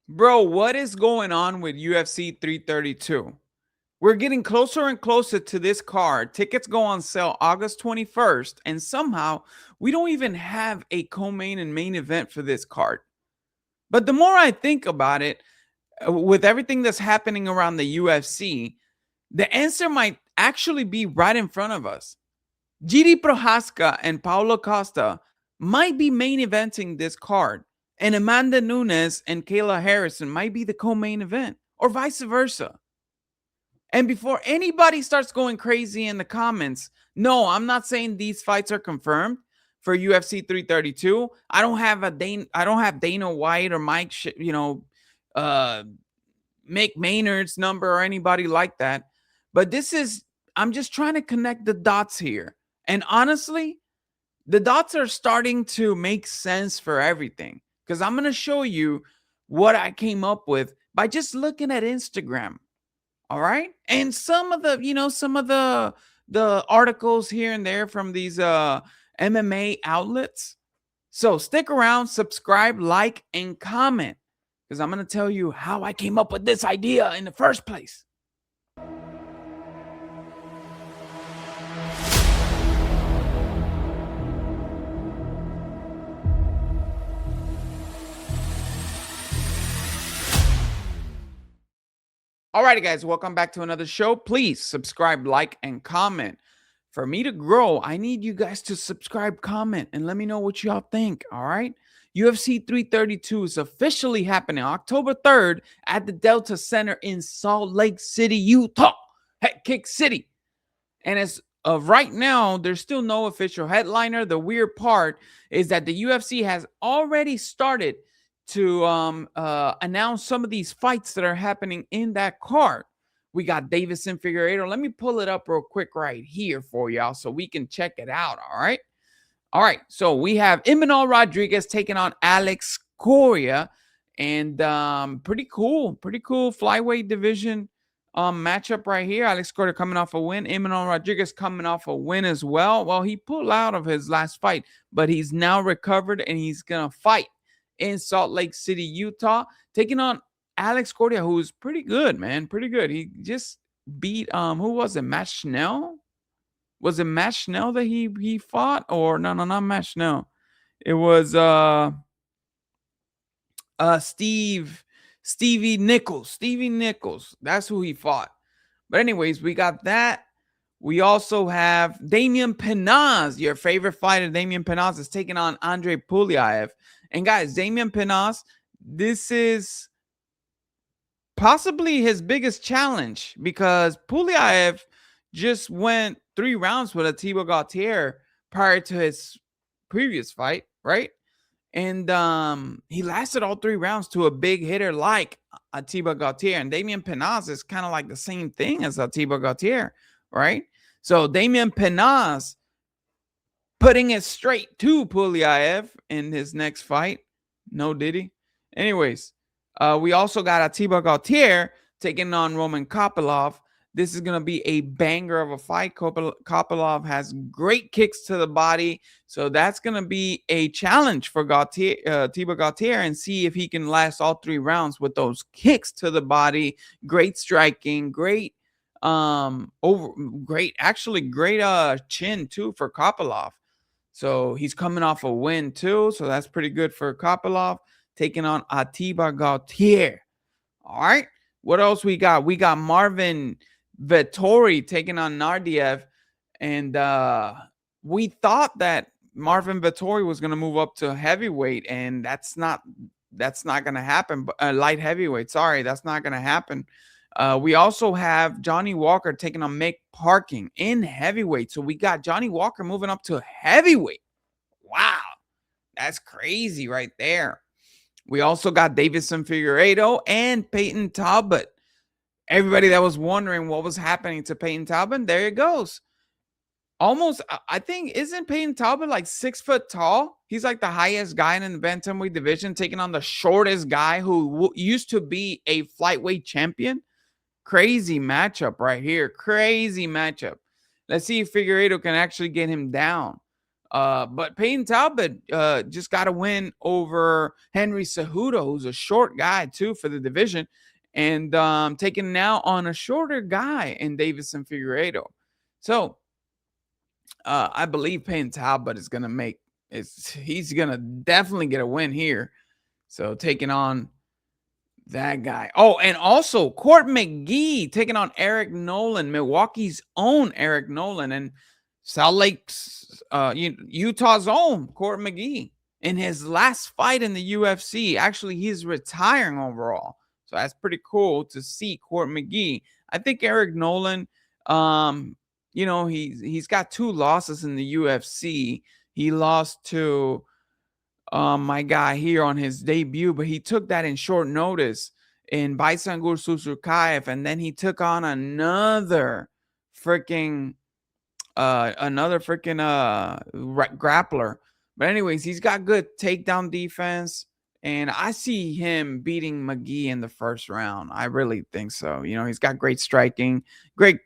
Bro, what is going on with UFC 332? We're getting closer and closer to this card. Tickets go on sale August 21st, and somehow we don't even have a co-main and main event for this card. But the more I think about it, with everything that's happening around the UFC, the answer might actually be right in front of us. Jiří Procházka and Paulo Costa might be main eventing this card, and Amanda Nunes and Kayla Harrison might be the co-main event, or vice versa. And before anybody starts going crazy in the comments, no, I'm not saying these fights are confirmed for UFC 332. I don't have Dana White or Mike, uh, Mick Maynard's number or anybody like that. But I'm just trying to connect the dots here. And honestly, the dots are starting to make sense for everything, because I'm going to show you what I came up with by just looking at Instagram. All right. And some of the articles here and there from these MMA outlets. So stick around, subscribe, like, and comment, because I'm going to tell you how I came up with this idea in the first place. Alrighty, guys, welcome back to another show. Please subscribe, like, and comment. For me to grow, I need you guys to subscribe, comment, and let me know what y'all think. All right. UFC 332 is officially happening October 3rd at the Delta Center in Salt Lake City, Utah. Heck, Kick City. And as of right now, there's still no official headliner. The weird part is that the UFC has already started to announce some of these fights that are happening in that card. We got Davison Figueiredo. Let me pull it up real quick right here for y'all so we can check it out. All right. All right. So we have Emmanuel Rodriguez taking on Alex Correa. And pretty cool flyweight division matchup right here. Alex Correa coming off a win. Emmanuel Rodriguez coming off a win as well. Well, he pulled out of his last fight, but he's now recovered and he's going to fight in Salt Lake City, Utah, taking on Alex Correa, who's pretty good, man. Pretty good. He just beat who was it? Matt Schnell? Was it Matt Schnell that he fought? Or no, not Matt Schnell. It was Stevie Nichols. Stevie Nichols. That's who he fought. But anyways, we got that. We also have Damian Penaz, your favorite fighter. Damian Penaz is taking on Andre Pulyaev. And guys, Damian Penaz, this is possibly his biggest challenge, because Pulyaev just went 3 rounds with Atiba Gautier prior to his previous fight, right? And he lasted all 3 rounds to a big hitter like Atiba Gautier. And Damian Penaz is kind of like the same thing as Atiba Gautier, right? So Damian Penaz putting it straight to Pulyaev in his next fight. No diddy. Anyways, we also got Atiba Gautier taking on Roman Kopylov. This is going to be a banger of a fight. Kopylov has great kicks to the body, so that's going to be a challenge for Atiba Gautier, and see if he can last all 3 rounds with those kicks to the body. Great striking, great great chin too for Kopylov. So he's coming off a win too, so that's pretty good for Kopylov, taking on Atiba Gautier. All right. What else we got? We got Marvin Vettori taking on Nardiev. And we thought that Marvin Vettori was going to move up to heavyweight, and that's not going to happen. Light heavyweight. Sorry, that's not going to happen. We also have Johnny Walker taking on Mick Parking in heavyweight. So we got Johnny Walker moving up to heavyweight. Wow. That's crazy right there. We also got Davison Figueiredo and Peyton Talbot. Everybody that was wondering what was happening to Peyton Talbot, there it goes. Almost, I think, isn't Peyton Talbot like 6 foot tall? He's like the highest guy in the bantamweight division, taking on the shortest guy who used to be a flyweight champion. Crazy matchup right here. Crazy matchup. Let's see if Figueiredo can actually get him down. But Peyton Talbot just got a win over Henry Cejudo, who's a short guy too for the division, and taking now on a shorter guy in Davison Figueiredo. So I believe Peyton Talbot is gonna he's gonna definitely get a win here. So taking on that guy. Oh, and also Court McGee taking on Eric Nolan, Milwaukee's own Eric Nolan, and Salt Lake's Utah's own Court McGee in his last fight in the UFC. Actually, he's retiring overall. So that's pretty cool to see Court McGee. I think Eric Nolan, he's got 2 losses in the UFC. He lost to my guy here on his debut, but he took that in short notice in Baisangur Susurkaev, and then he took on another freaking grappler. But anyways, he's got good takedown defense, and I see him beating McGee in the first round. I really think so. He's got great striking, great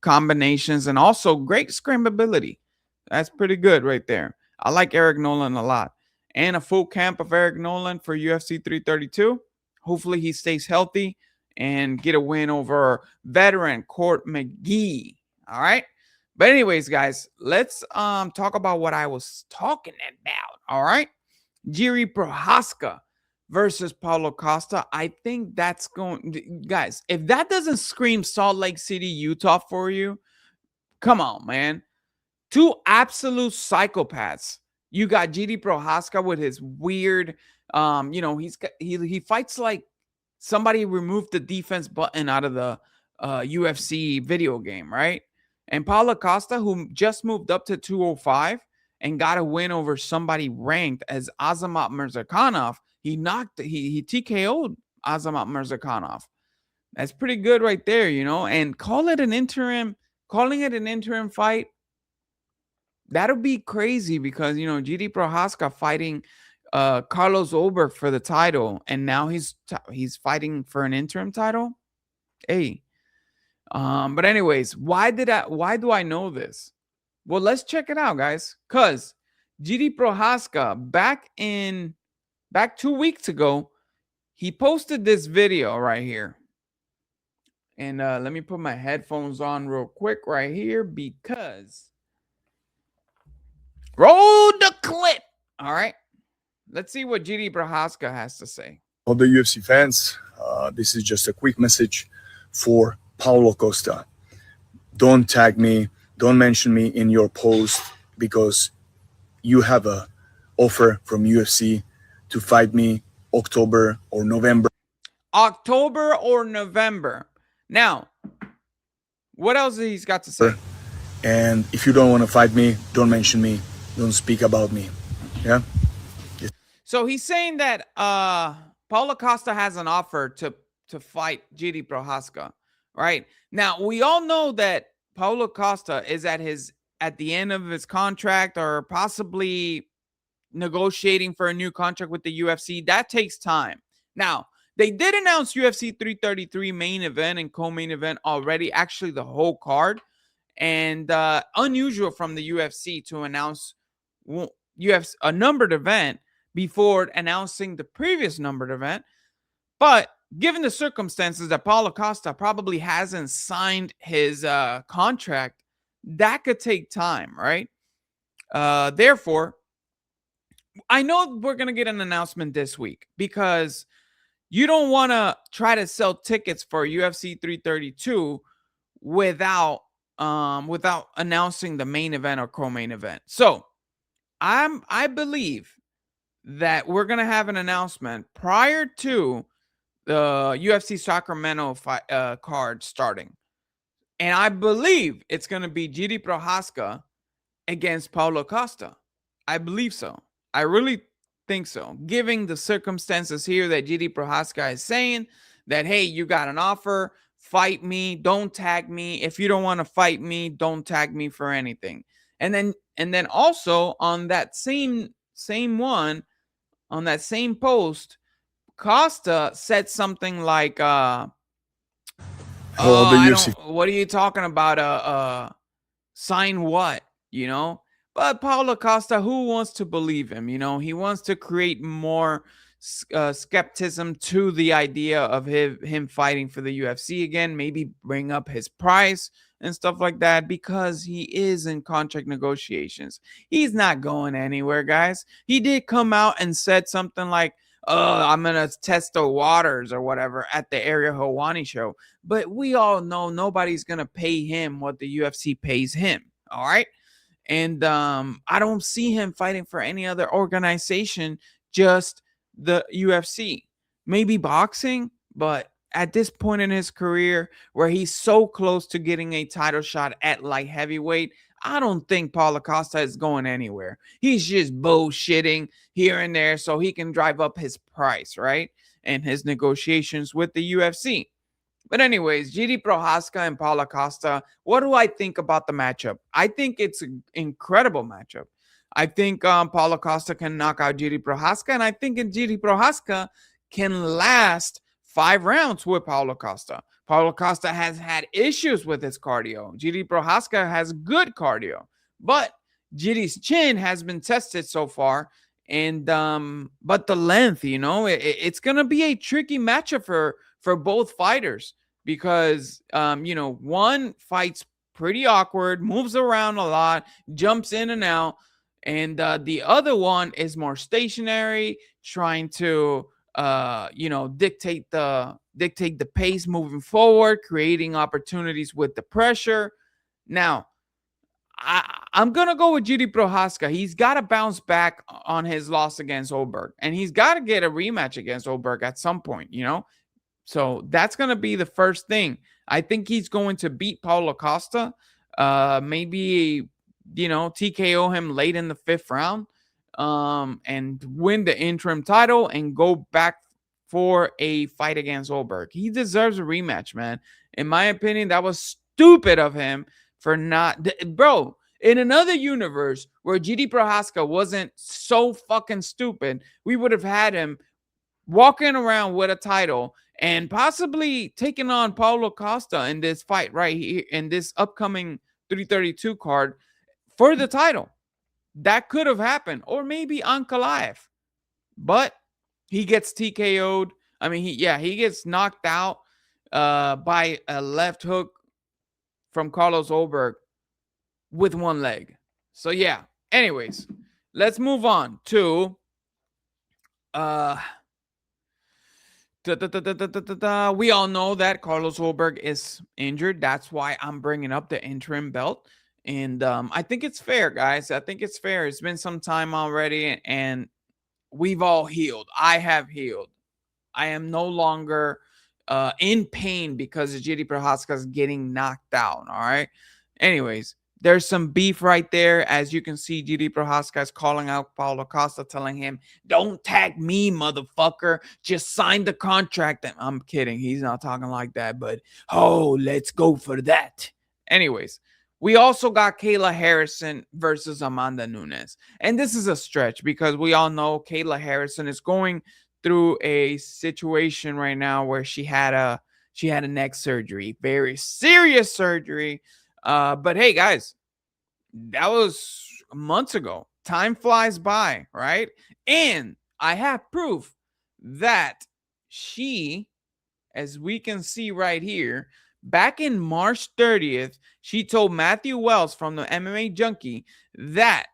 combinations, and also great scramblability. That's pretty good right there. I like Eric Nolan a lot. And a full camp of Eric Nolan for UFC 332. Hopefully he stays healthy and get a win over veteran Court McGee. All right. But anyways, guys, let's talk about what I was talking about. All right. Jiří Procházka versus Paulo Costa. I think that's going, guys, if that doesn't scream Salt Lake City, Utah for you, come on, man. 2 absolute psychopaths. You got Jiří Procházka with his weird, he fights like somebody removed the defense button out of the UFC video game, right? And Paulo Costa, who just moved up to 205 and got a win over somebody ranked as Azamat Mirzakhanov, he TKO'd Azamat Mirzakhanov. That's pretty good right there, and calling it an interim fight. That'll be crazy because, Jiří Procházka fighting Carlos Ober for the title, and now he's fighting for an interim title. Hey, but anyways, why do I know this? Well, let's check it out, guys. Cause Jiří Procházka back 2 weeks ago, he posted this video right here. And let me put my headphones on real quick right here because. Roll the clip. All right. Let's see what Jiří Procházka has to say. All the UFC fans, this is just a quick message for Paulo Costa. Don't tag me. Don't mention me in your post because you have a offer from UFC to fight me October or November. October or November. Now, what else he's got to say? And if you don't want to fight me, don't mention me. Don't speak about me. Yeah. So he's saying that Paulo Costa has an offer to fight Jiří Procházka, right? Now we all know that Paulo Costa is at the end of his contract or possibly negotiating for a new contract with the UFC. That takes time. Now they did announce UFC 333 main event and co-main event already. Actually, the whole card, and unusual from the UFC to announce UFC a numbered event before announcing the previous numbered event. But given the circumstances that Paulo Costa probably hasn't signed his contract, that could take time, right? Therefore, I know we're going to get an announcement this week because you don't want to try to sell tickets for UFC 332 without announcing the main event or co-main event. So I believe that we're going to have an announcement prior to the UFC Sacramento card starting. And I believe it's going to be Jiří Procházka against Paulo Costa. I believe so. I really think so. Given the circumstances here that Jiří Procházka is saying that, hey, you got an offer, fight me, don't tag me. If you don't want to fight me, don't tag me for anything. And then also on that same one, on that same post, Costa said something like, what are you talking about? Sign what? But Paulo Costa, who wants to believe him? He wants to create more skepticism to the idea of him fighting for the UFC again, maybe bring up his price and stuff like that because he is in contract negotiations. He's not going anywhere, guys. He did come out and said something like, "Oh, I'm gonna test the waters" or whatever at the Area Hawani show. But we all know nobody's gonna pay him what the UFC pays him. All right. And I don't see him fighting for any other organization, just the UFC. Maybe boxing, but at this point in his career where he's so close to getting a title shot at light heavyweight, I don't think Paulo Costa is going anywhere. He's just bullshitting here and there so he can drive up his price, right? And his negotiations with the UFC. But anyways, Jiří Procházka and Paulo Costa, what do I think about the matchup? I think it's an incredible matchup. I think Paulo Costa can knock out Jiří Procházka, and I think Jiří Procházka can last 5 rounds with Paulo Costa. Paulo Costa has had issues with his cardio. Jiří Procházka has good cardio, but Jiří's chin has been tested so far. And but the length, it's gonna be a tricky matchup for both fighters because one fights pretty awkward, moves around a lot, jumps in and out, and the other one is more stationary, trying to dictate the pace moving forward, creating opportunities with the pressure. Now, I'm going to go with Jiří Procházka. He's got to bounce back on his loss against Oberg, and he's got to get a rematch against Oberg at some point, So that's going to be the first thing. I think he's going to beat Paulo Costa, maybe, TKO him late in the 5th round, and win the interim title and go back for a fight against Oberg. He deserves a rematch, man. In my opinion, that was stupid of him for not, bro. In another universe where Jiří Procházka wasn't so fucking stupid, we would have had him walking around with a title and possibly taking on Paulo Costa in this fight right here in this upcoming 332 card for the title. That could have happened, or maybe Ankalaev, but he gets TKO'd. I mean, he gets knocked out by a left hook from Carlos Oberg with one leg. So yeah. Anyways, let's move on to we all know that Carlos Oberg is injured. That's why I'm bringing up the interim belt. And I think it's fair, guys. I think it's fair. It's been some time already, and we've all healed. I have healed. I am no longer in pain because Jiří Procházka is getting knocked out. All right. Anyways, there's some beef right there. As you can see, Jiří Procházka is calling out Paulo Costa, telling him, "Don't tag me, motherfucker. Just sign the contract." And I'm kidding. He's not talking like that, but let's go for that. Anyways, we also got Kayla Harrison versus Amanda Nunes. And this is a stretch because we all know Kayla Harrison is going through a situation right now where she had a neck surgery, very serious surgery. But hey, guys, that was months ago. Time flies by, right? And I have proof that she, as we can see right here, back in March 30th, she told Matthew Wells from the MMA Junkie that,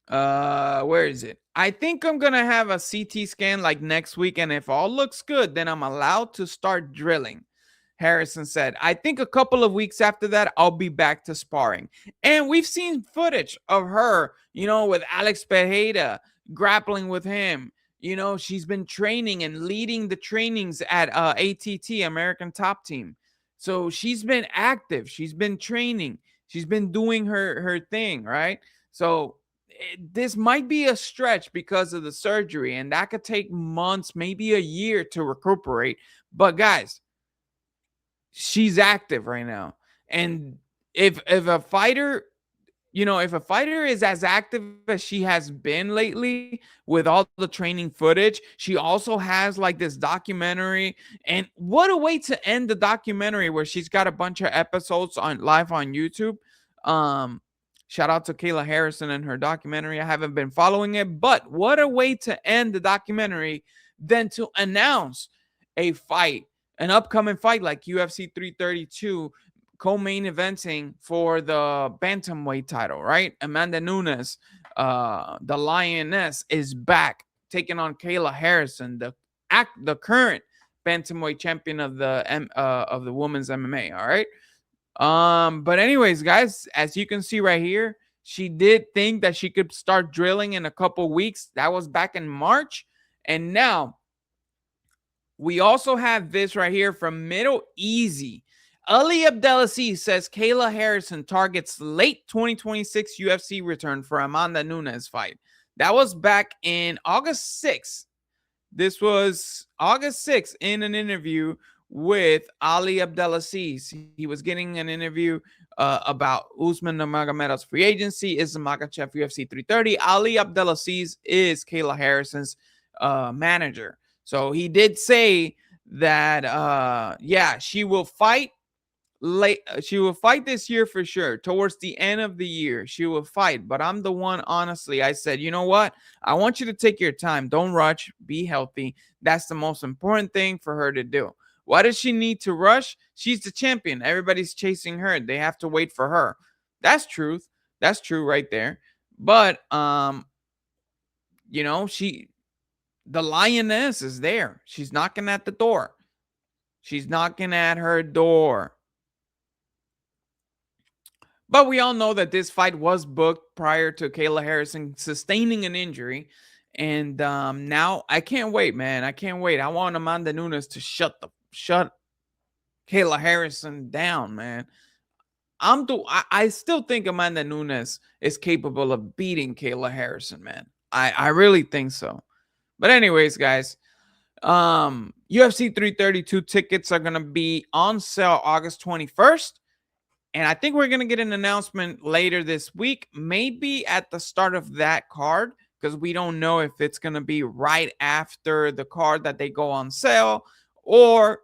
where is it? I think I'm going to have a CT scan like next week, and if all looks good, then I'm allowed to start drilling. Harrison said, I think a couple of weeks after that, I'll be back to sparring. And we've seen footage of her, with Alex Pereira, grappling with him. She's been training and leading the trainings at ATT, American Top Team. So she's been active. She's been training. She's been doing her thing, right? So this might be a stretch because of the surgery, and that could take months, maybe a year to recuperate. But guys, she's active right now. And if a fighter, if a fighter is as active as she has been lately with all the training footage, she also has like this documentary. And what a way to end the documentary where she's got a bunch of episodes on live on YouTube. Shout out to Kayla Harrison and her documentary. I haven't been following it, but what a way to end the documentary than to announce a fight, an upcoming fight like UFC 332, co-main eventing for the bantamweight title, right? Amanda Nunes, the Lioness, is back taking on Kayla Harrison, the current bantamweight champion of the women's MMA. All right. But anyways, guys, as you can see right here, she did think that she could start drilling in a couple weeks. That was back in March. And now we also have this right here from Middle Easy. Ali Abdelaziz says Kayla Harrison targets late 2026 UFC return for Amanda Nunes fight. That was back in August 6th. This was August 6th in an interview with Ali Abdelaziz. He was getting an interview about Usman Nurmagomedov's free agency. Is Makhachev UFC 330? Ali Abdelaziz is Kayla Harrison's manager. So he did say that, yeah, she will fight late. She will fight this year for sure. Towards the end of the year, she will fight. But I'm the one, honestly, I said, you know what? I want you to take your time. Don't rush. Be healthy. That's the most important thing for her to do. Why does she need to rush? She's the champion. Everybody's chasing her. They have to wait for her. That's truth. That's true right there. But you know, the Lioness is there. She's knocking at the door. She's knocking at her door. But we all know that this fight was booked prior to Kayla Harrison sustaining an injury. And now I can't wait, man. I can't wait. I want Amanda Nunes to shut Kayla Harrison down, man. I still think Amanda Nunes is capable of beating Kayla Harrison, man. I really think so. But anyways, guys, UFC 332 tickets are going to be on sale August 21st. And I think we're going to get an announcement later this week, maybe at the start of that card, because we don't know if it's going to be right after the card that they go on sale or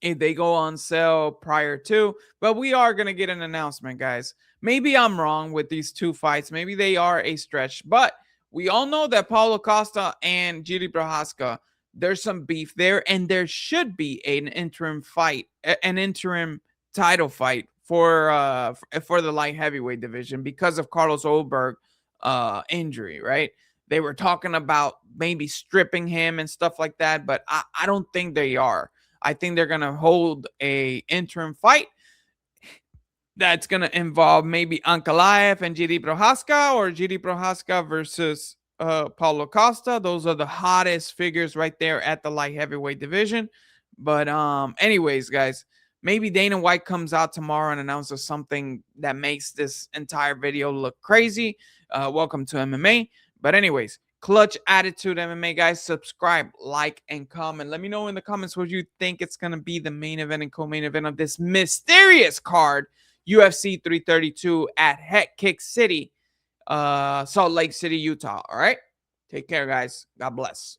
if they go on sale prior to. But we are going to get an announcement, guys. Maybe I'm wrong with these two fights. Maybe they are a stretch. But we all know that Paulo Costa and Jiří Procházka, there's some beef there. And there should be an interim fight, an interim title fight for the light heavyweight division because of Carlos Oberg injury, right? They were talking about maybe stripping him and stuff like that, but I don't think they are. I think they're going to hold a interim fight that's going to involve maybe Ankalaev and Jiří Procházka, or Jiří Procházka versus Paulo Costa. Those are the hottest figures right there at the light heavyweight division. But anyways, guys, maybe Dana White comes out tomorrow and announces something that makes this entire video look crazy. Welcome to MMA. But anyways, Clutch Attitude MMA, guys. Subscribe, like, and comment. Let me know in the comments what you think it's going to be the main event and co-main event of this mysterious card, UFC 332 at Head Kick City, Salt Lake City, Utah. All right? Take care, guys. God bless.